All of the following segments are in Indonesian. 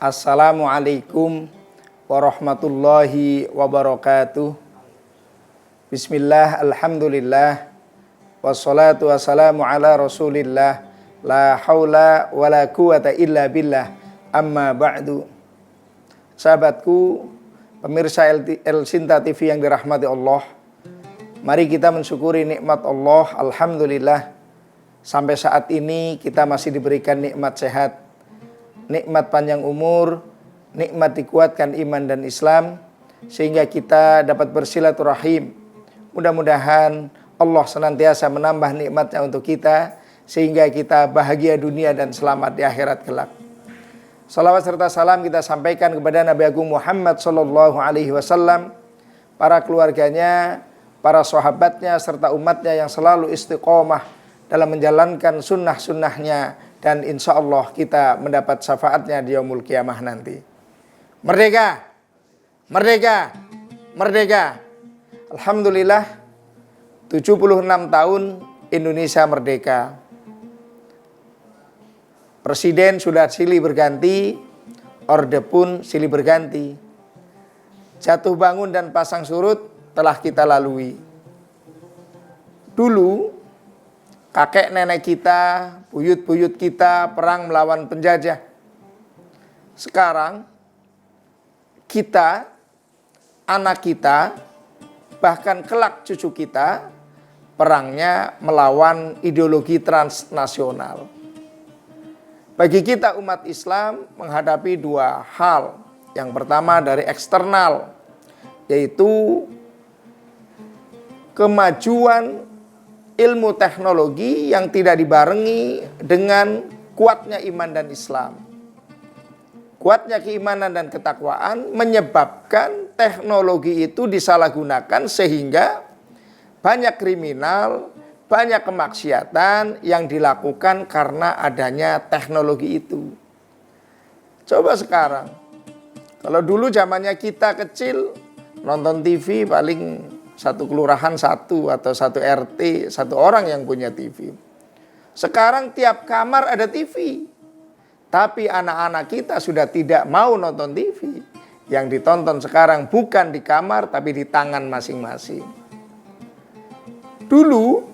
Assalamualaikum warahmatullahi wabarakatuh. Bismillah, alhamdulillah, wassalatu wassalamu ala rasulillah, la haula wa la quwata illa billah, amma ba'du. Sahabatku, pemirsa El Sinta TV yang dirahmati Allah, mari kita mensyukuri nikmat Allah. Alhamdulillah, sampai saat ini kita masih diberikan nikmat sehat, nikmat panjang umur, nikmat dikuatkan iman dan Islam, sehingga kita dapat bersilaturahim. Mudah-mudahan Allah senantiasa menambah nikmatnya untuk kita, sehingga kita bahagia dunia dan selamat di akhirat kelak. Salawat serta salam kita sampaikan kepada Nabi Agung Muhammad SAW, para keluarganya, para sahabatnya, serta umatnya yang selalu istiqomah dalam menjalankan sunnah-sunnahnya, dan insya Allah kita mendapat syafaatnya di yaumul kiamah nanti. Merdeka, merdeka, merdeka. Alhamdulillah, 76 tahun Indonesia merdeka. Presiden sudah silih berganti, orde pun silih berganti. Jatuh bangun dan pasang surut telah kita lalui. Dulu kakek nenek kita, buyut-buyut kita perang melawan penjajah. Sekarang kita, anak kita, bahkan kelak cucu kita, perangnya melawan ideologi transnasional. Bagi kita umat Islam menghadapi dua hal. Yang pertama dari eksternal, yaitu kemajuan ilmu teknologi yang tidak dibarengi dengan kuatnya iman dan Islam. Kuatnya keimanan dan ketakwaan menyebabkan teknologi itu disalahgunakan sehingga banyak kriminal, banyak kemaksiatan yang dilakukan karena adanya teknologi itu. Coba sekarang, kalau dulu zamannya kita kecil, nonton TV paling satu kelurahan satu atau satu RT, satu orang yang punya TV. Sekarang tiap kamar ada TV. Tapi anak-anak kita sudah tidak mau nonton TV. Yang ditonton sekarang bukan di kamar tapi di tangan masing-masing. Dulu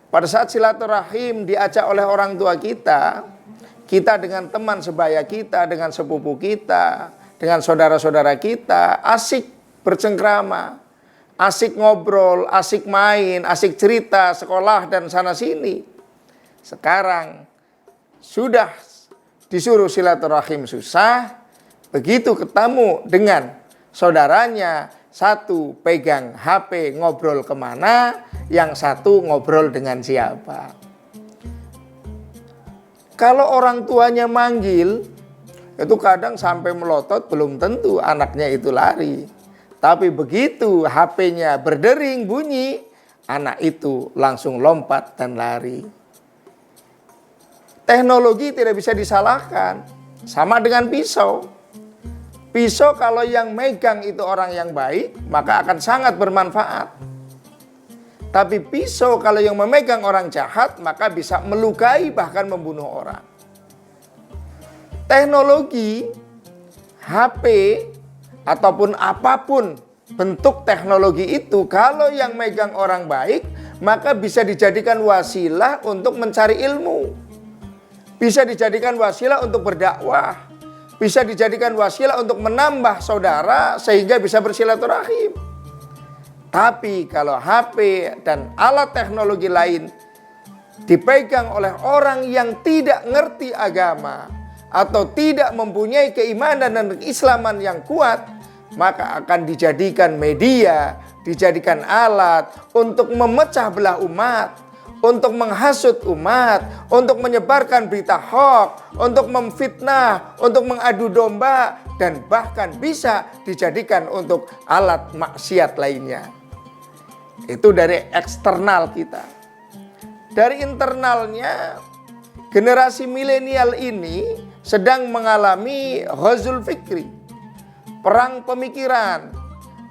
pada saat silaturahim diajak oleh orang tua kita dengan teman sebaya kita, dengan sepupu kita, dengan saudara-saudara kita, asik bercengkrama, asik ngobrol, asik main, asik cerita, sekolah dan sana sini. Sekarang sudah disuruh silaturahim susah, begitu ketemu dengan saudaranya, satu pegang HP ngobrol kemana, yang satu ngobrol dengan siapa. Kalau orang tuanya manggil, itu kadang sampai melotot, belum tentu anaknya itu lari. Tapi begitu HP-nya berdering bunyi, anak itu langsung lompat dan lari. Teknologi tidak bisa disalahkan. Sama dengan pisau. Pisau kalau yang megang itu orang yang baik, maka akan sangat bermanfaat. Tapi pisau kalau yang memegang orang jahat, maka bisa melukai bahkan membunuh orang. Teknologi, HP, ataupun apapun bentuk teknologi itu, kalau yang megang orang baik, maka bisa dijadikan wasilah untuk mencari ilmu. Bisa dijadikan wasilah untuk berdakwah. Bisa dijadikan wasilah untuk menambah saudara sehingga bisa bersilaturahim. Tapi kalau HP dan alat teknologi lain dipegang oleh orang yang tidak ngerti agama atau tidak mempunyai keimanan dan keislaman yang kuat, maka akan dijadikan media, dijadikan alat untuk memecah belah umat, untuk menghasut umat, untuk menyebarkan berita hoax, untuk memfitnah, untuk mengadu domba, dan bahkan bisa dijadikan untuk alat maksiat lainnya. Itu dari eksternal kita. Dari internalnya, generasi milenial ini sedang mengalami ghazul fikri, perang pemikiran,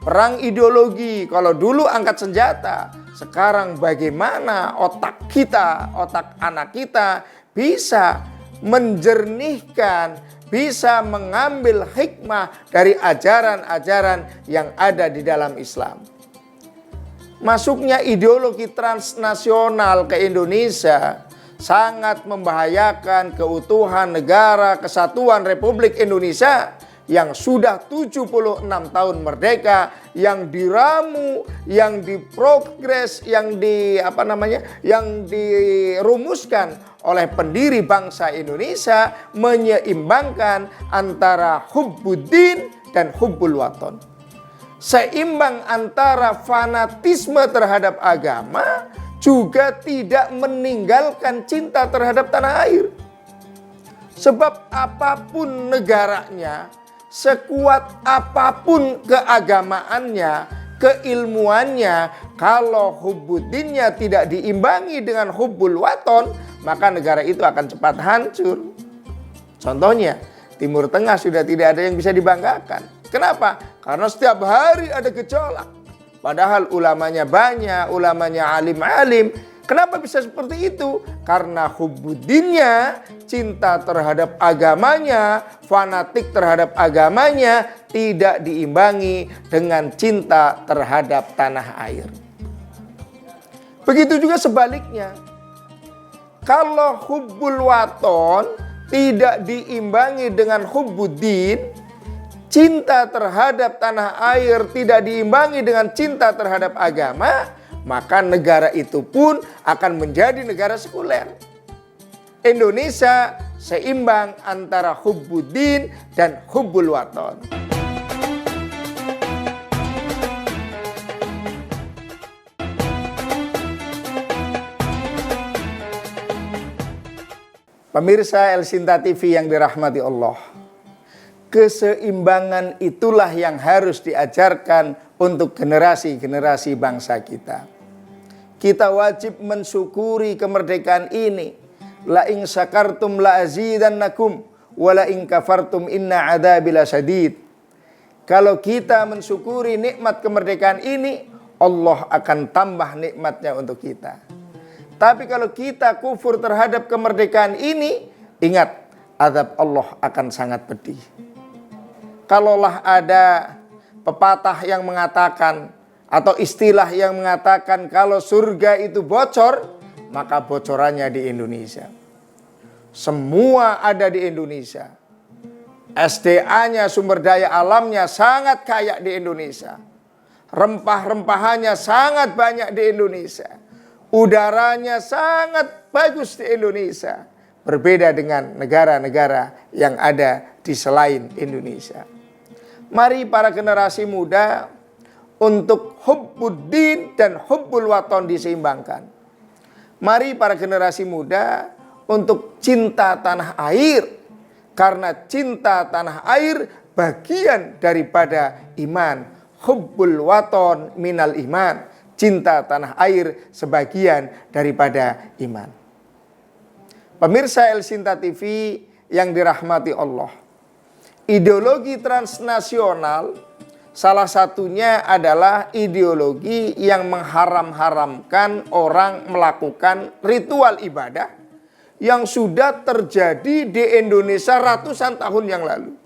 perang ideologi. Kalau dulu angkat senjata, sekarang bagaimana otak kita, otak anak kita bisa menjernihkan, bisa mengambil hikmah dari ajaran-ajaran yang ada di dalam Islam. Masuknya ideologi transnasional ke Indonesia sangat membahayakan keutuhan negara kesatuan Republik Indonesia yang sudah 76 tahun merdeka, yang diramu, yang diprogres, yang dirumuskan oleh pendiri bangsa Indonesia, menyeimbangkan antara hubbuddin dan hubbul waton. Seimbang antara fanatisme terhadap agama juga tidak meninggalkan cinta terhadap tanah air. Sebab apapun negaranya, sekuat apapun keagamaannya, keilmuannya, kalau hubbuddinnya tidak diimbangi dengan hubbul waton, maka negara itu akan cepat hancur. Contohnya, Timur Tengah sudah tidak ada yang bisa dibanggakan. Kenapa? Karena setiap hari ada gejolak. Padahal ulamanya banyak, ulamanya alim-alim. Kenapa bisa seperti itu? Karena hubbuddinnya, cinta terhadap agamanya, fanatik terhadap agamanya, tidak diimbangi dengan cinta terhadap tanah air. Begitu juga sebaliknya. Kalau hubbul waton tidak diimbangi dengan hubbuddin, cinta terhadap tanah air tidak diimbangi dengan cinta terhadap agama, maka negara itu pun akan menjadi negara sekuler. Indonesia seimbang antara hubbuddin dan hubbul waton. Pemirsa El Sinta TV yang dirahmati Allah, keseimbangan itulah yang harus diajarkan untuk generasi-generasi bangsa kita. Kita wajib mensyukuri kemerdekaan ini. La in syakartum la azidannakum wa la in kafartum inna adzabi lasyadid. Kalau kita mensyukuri nikmat kemerdekaan ini, Allah akan tambah nikmatnya untuk kita. Tapi kalau kita kufur terhadap kemerdekaan ini, ingat, azab Allah akan sangat pedih. Kalaulah ada pepatah yang mengatakan atau istilah yang mengatakan kalau surga itu bocor, maka bocorannya di Indonesia. Semua ada di Indonesia. SDA-nya, sumber daya alamnya sangat kaya di Indonesia. Rempah-rempahannya sangat banyak di Indonesia. Udaranya sangat bagus di Indonesia. Berbeda dengan negara-negara yang ada di selain Indonesia. Mari para generasi muda untuk hubbuddin dan hubbul waton diseimbangkan. Mari para generasi muda untuk cinta tanah air. Karena cinta tanah air bagian daripada iman. Hubbul waton minal iman. Cinta tanah air sebagian daripada iman. Pemirsa El Sinta TV yang dirahmati Allah. Ideologi transnasional salah satunya adalah ideologi yang mengharam-haramkan orang melakukan ritual ibadah yang sudah terjadi di Indonesia ratusan tahun yang lalu.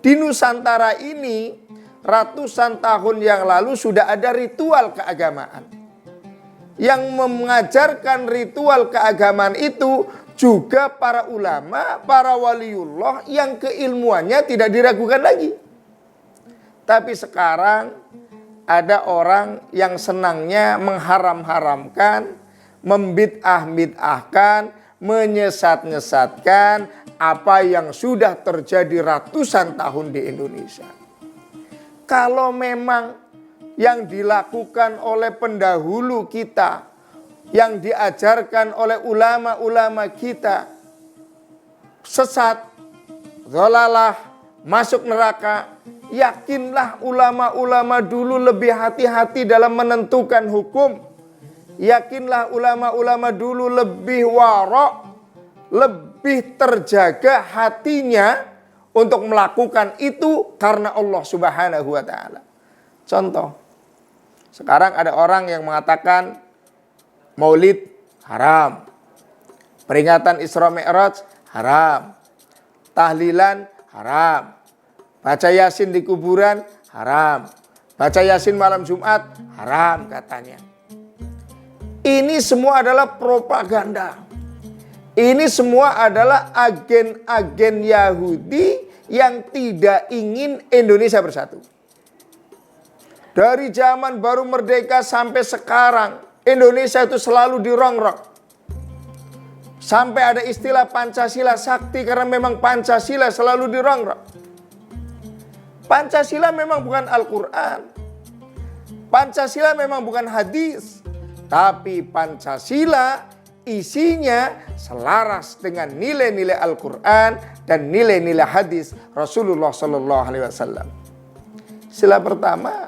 Di Nusantara ini ratusan tahun yang lalu sudah ada ritual keagamaan. Yang mengajarkan ritual keagamaan itu juga para ulama, para waliullah yang keilmuannya tidak diragukan lagi. Tapi sekarang ada orang yang senangnya mengharam-haramkan, membid'ah-bid'ahkan, menyesat-nyesatkan apa yang sudah terjadi ratusan tahun di Indonesia. Kalau memang yang dilakukan oleh pendahulu kita, yang diajarkan oleh ulama-ulama kita, sesat, dhalalah, masuk neraka, yakinlah ulama-ulama dulu lebih hati-hati dalam menentukan hukum. Yakinlah ulama-ulama dulu lebih warok, lebih terjaga hatinya untuk melakukan itu karena Allah Subhanahu wa ta'ala. Contoh, sekarang ada orang yang mengatakan Maulid haram, peringatan Isra Mi'raj haram, tahlilan haram, baca Yasin di kuburan haram, baca Yasin malam Jumat haram katanya. Ini semua adalah propaganda. Ini semua adalah agen-agen Yahudi yang tidak ingin Indonesia bersatu. Dari zaman baru merdeka sampai sekarang, Indonesia itu selalu dirongrong. Sampai ada istilah Pancasila sakti karena memang Pancasila selalu dirongrong. Pancasila memang bukan Al-Quran. Pancasila memang bukan hadis. Tapi Pancasila isinya selaras dengan nilai-nilai Al-Quran dan nilai-nilai hadis Rasulullah SAW. Sila pertama,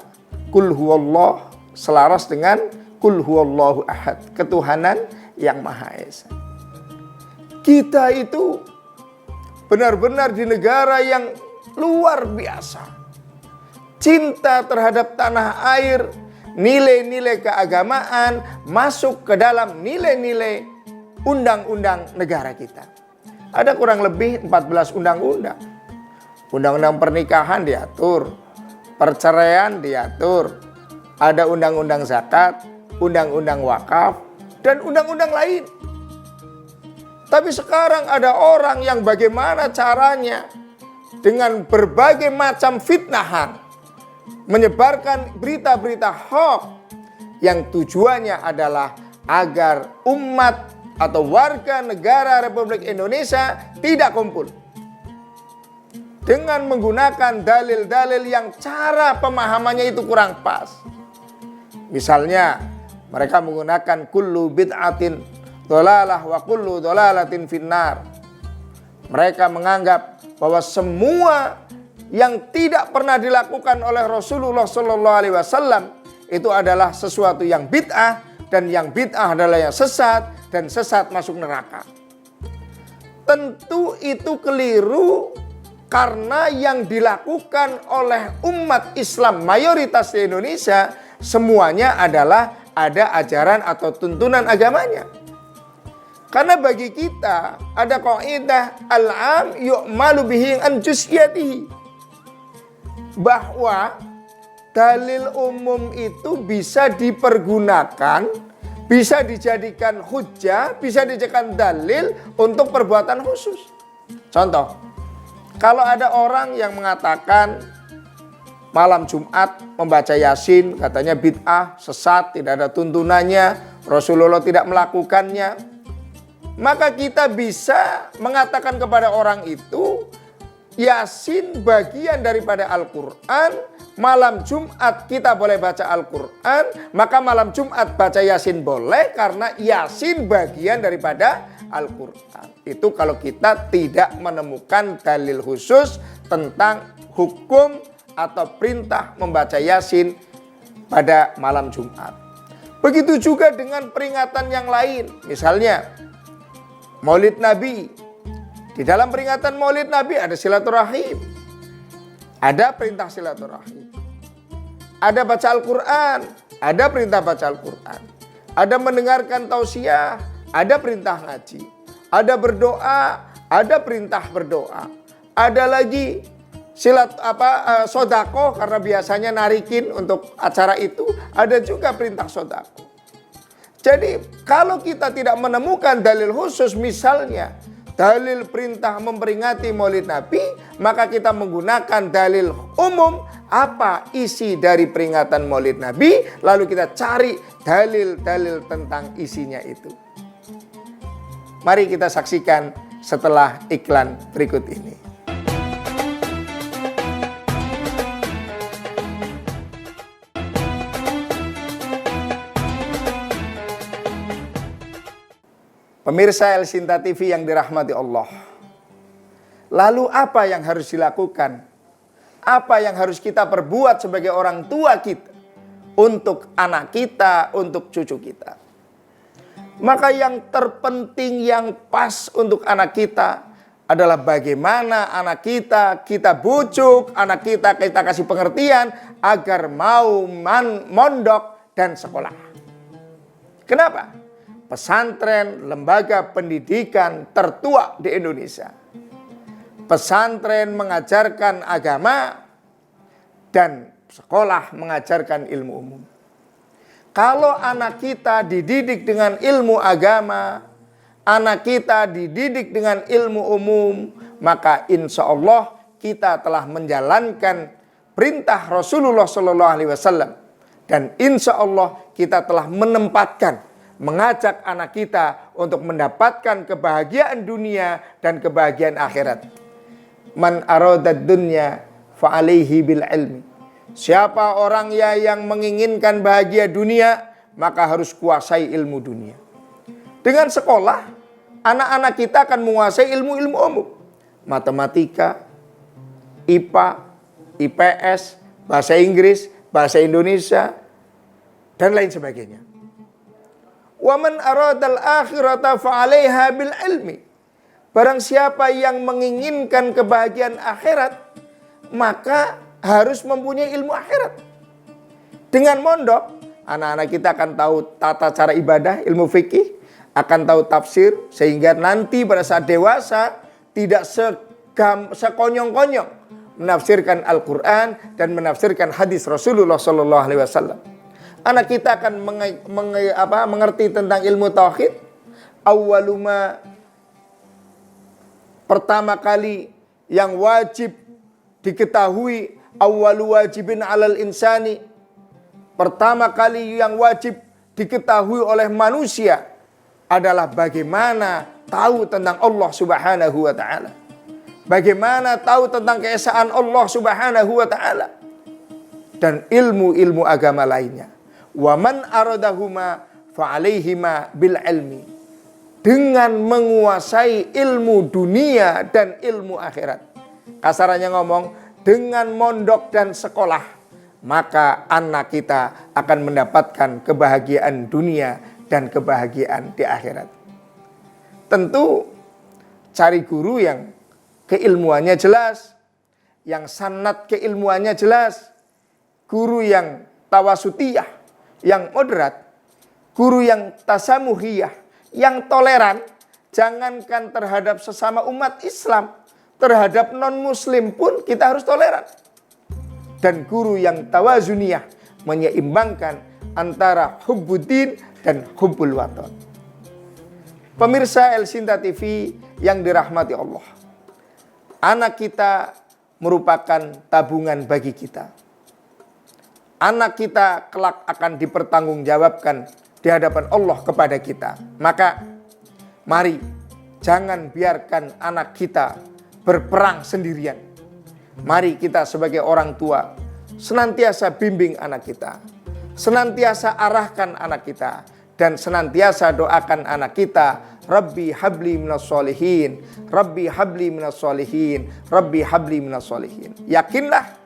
Kul huwallah, selaras dengan Kul huwallahu ahad, ketuhanan yang Maha Esa. Kita itu benar-benar di negara yang luar biasa. Cinta terhadap tanah air, nilai-nilai keagamaan masuk ke dalam nilai-nilai undang-undang negara kita. Ada kurang lebih 14 undang-undang. Undang-undang pernikahan diatur, perceraian diatur, ada undang-undang zakat, undang-undang wakaf, dan undang-undang lain. Tapi sekarang ada orang yang bagaimana caranya dengan berbagai macam fitnahan menyebarkan berita-berita hoax yang tujuannya adalah agar umat atau warga negara Republik Indonesia tidak kumpul. Dengan menggunakan dalil-dalil yang cara pemahamannya itu kurang pas. Misalnya mereka menggunakan kullu bid'atin dhalalah wa kullu dhalalatin finnar. Mereka menganggap bahwa semua yang tidak pernah dilakukan oleh Rasulullah SAW itu adalah sesuatu yang bid'ah, dan yang bid'ah adalah yang sesat, dan sesat masuk neraka. Tentu itu keliru, karena yang dilakukan oleh umat Islam mayoritas di Indonesia semuanya adalah ada ajaran atau tuntunan agamanya. Karena bagi kita ada kaidah al-am yu'malu bihi an juz'iyatihi, bahwa dalil umum itu bisa dipergunakan, bisa dijadikan hujjah, bisa dijadikan dalil untuk perbuatan khusus. Contoh, kalau ada orang yang mengatakan malam Jumat membaca Yasin katanya bid'ah, sesat, tidak ada tuntunannya, Rasulullah tidak melakukannya, maka kita bisa mengatakan kepada orang itu, Yasin bagian daripada Al-Quran, malam Jumat kita boleh baca Al-Quran, maka malam Jumat baca Yasin boleh karena Yasin bagian daripada Al-Quran. Itu kalau kita tidak menemukan dalil khusus tentang hukum atau perintah membaca Yasin pada malam Jumat. Begitu juga dengan peringatan yang lain, misalnya Maulid Nabi. Di dalam peringatan Maulid Nabi ada silaturahim, ada perintah silaturahim, ada baca Al-Quran, ada perintah baca Al-Quran, ada mendengarkan tausiah, ada perintah ngaji, ada berdoa, ada perintah berdoa, ada lagi sodako karena biasanya narikin untuk acara itu, ada juga perintah sodako. Jadi kalau kita tidak menemukan dalil khusus, misalnya dalil perintah memperingati Maulid Nabi, maka kita menggunakan dalil umum apa isi dari peringatan Maulid Nabi, lalu kita cari dalil-dalil tentang isinya itu. Mari kita saksikan setelah iklan berikut ini. Pemirsa El Sinta TV yang dirahmati Allah. Lalu apa yang harus dilakukan? Apa yang harus kita perbuat sebagai orang tua kita untuk anak kita, untuk cucu kita? Maka yang terpenting, yang pas untuk anak kita adalah bagaimana anak kita bujuk, anak kita kasih pengertian agar mau mondok dan sekolah. Kenapa? Pesantren, lembaga pendidikan tertua di Indonesia. pesantren mengajarkan agama dan sekolah mengajarkan ilmu umum. Kalau anak kita dididik dengan ilmu agama, anak kita dididik dengan ilmu umum, maka insya Allah kita telah menjalankan perintah Rasulullah SAW. Dan insya Allah kita telah menempatkan, mengajak anak kita untuk mendapatkan kebahagiaan dunia dan kebahagiaan akhirat. Man aradad dunya fa'alaihi bil ilmi. Siapa orang yang menginginkan bahagia dunia, maka harus kuasai ilmu dunia. Dengan sekolah, anak-anak kita akan menguasai ilmu-ilmu umum. Matematika, IPA, IPS, bahasa Inggris, bahasa Indonesia, dan lain sebagainya. Wa man aradal akhirata fa'alaiha bil ilmi. Barang siapa yang menginginkan kebahagiaan akhirat, maka harus mempunyai ilmu akhirat. Dengan mondok, anak-anak kita akan tahu tata cara ibadah, ilmu fikih, akan tahu tafsir, sehingga nanti pada saat dewasa tidak sekonyong-konyong menafsirkan Al-Quran dan menafsirkan hadis Rasulullah SAW. Anak kita akan mengerti tentang ilmu tauhid. Awwaluma, pertama kali yang wajib diketahui, awwalu wajibin alal insani, pertama kali yang wajib diketahui oleh manusia adalah bagaimana tahu tentang Allah Subhanahu wa taala. Bagaimana tahu tentang keesaan Allah Subhanahu wa taala dan ilmu-ilmu agama lainnya. Wa man aradahuma fa'alaihima bil ilmi. Dengan menguasai ilmu dunia dan ilmu akhirat. Kasarannya ngomong, dengan mondok dan sekolah, maka anak kita akan mendapatkan kebahagiaan dunia dan kebahagiaan di akhirat. Tentu cari guru yang keilmuannya jelas, yang sanad keilmuannya jelas, guru yang tawasutiyah, yang moderat, guru yang tasamuhiyah, yang toleran, jangankan terhadap sesama umat Islam, terhadap non-muslim pun kita harus toleran. Dan guru yang tawazuniyah, menyeimbangkan antara hubbuddin dan hubbul watan. Pemirsa El Sinta TV yang dirahmati Allah, anak kita merupakan tabungan bagi kita. Anak kita kelak akan dipertanggungjawabkan di hadapan Allah kepada kita. Maka mari jangan biarkan anak kita berperang sendirian. Mari kita sebagai orang tua senantiasa bimbing anak kita, senantiasa arahkan anak kita, dan senantiasa doakan anak kita, Rabbi habli minas solihin, Rabbi habli minas solihin, Rabbi habli minas solihin. Yakinlah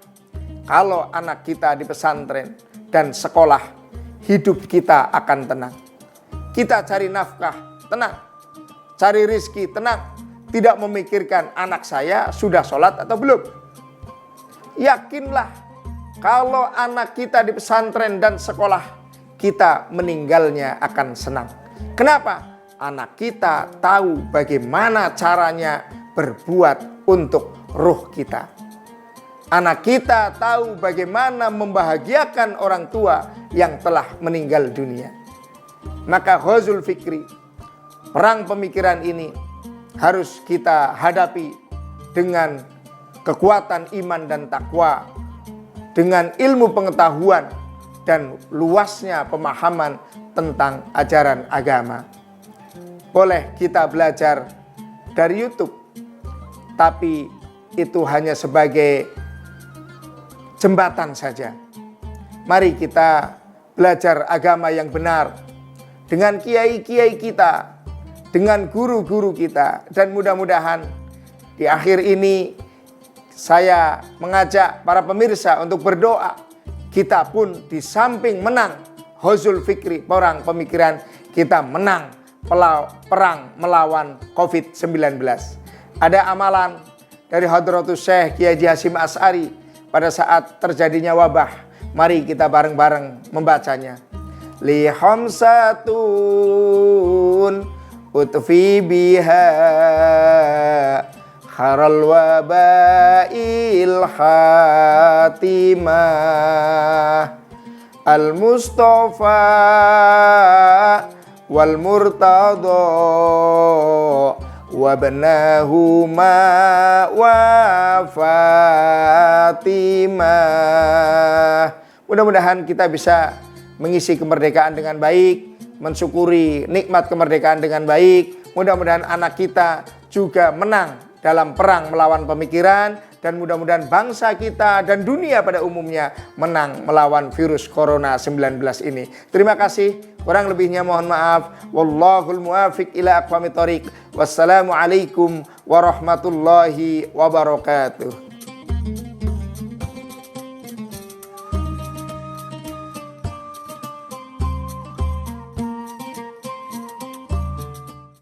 kalau anak kita di pesantren dan sekolah, hidup kita akan tenang. Kita cari nafkah, tenang. Cari rizki, tenang. Tidak memikirkan anak saya sudah sholat atau belum. Yakinlah kalau anak kita di pesantren dan sekolah, kita meninggalnya akan senang. Kenapa? Anak kita tahu bagaimana caranya berbuat untuk ruh kita. Anak kita tahu bagaimana membahagiakan orang tua yang telah meninggal dunia. Maka ghazul fikri, perang pemikiran ini harus kita hadapi dengan kekuatan iman dan takwa, dengan ilmu pengetahuan dan luasnya pemahaman tentang ajaran agama. Boleh kita belajar dari YouTube, tapi itu hanya sebagai jembatan saja. Mari kita belajar agama yang benar dengan kiai-kiai kita, dengan guru-guru kita, dan mudah-mudahan di akhir ini saya mengajak para pemirsa untuk berdoa. Kita pun di samping menang ghazul fikri, perang pemikiran, kita menang perang melawan COVID-19. Ada amalan dari Hadratus Syekh Kiai Haji Hasyim Asy'ari pada saat terjadinya wabah. Mari kita bareng-bareng membacanya. Li khamsatun utfi biha haral wabail hatimah al-mustafa wal murtada wabnahuma wa Fatimah. Mudah-mudahan kita bisa mengisi kemerdekaan dengan baik, mensyukuri nikmat kemerdekaan dengan baik. Mudah-mudahan anak kita juga menang dalam perang melawan pemikiran, dan mudah-mudahan bangsa kita dan dunia pada umumnya menang melawan virus corona 19 ini. Terima kasih. Kurang lebihnya mohon maaf. Wallahul muwafiq ila aqwamit thoriq. Wassalamualaikum warahmatullahi wabarakatuh.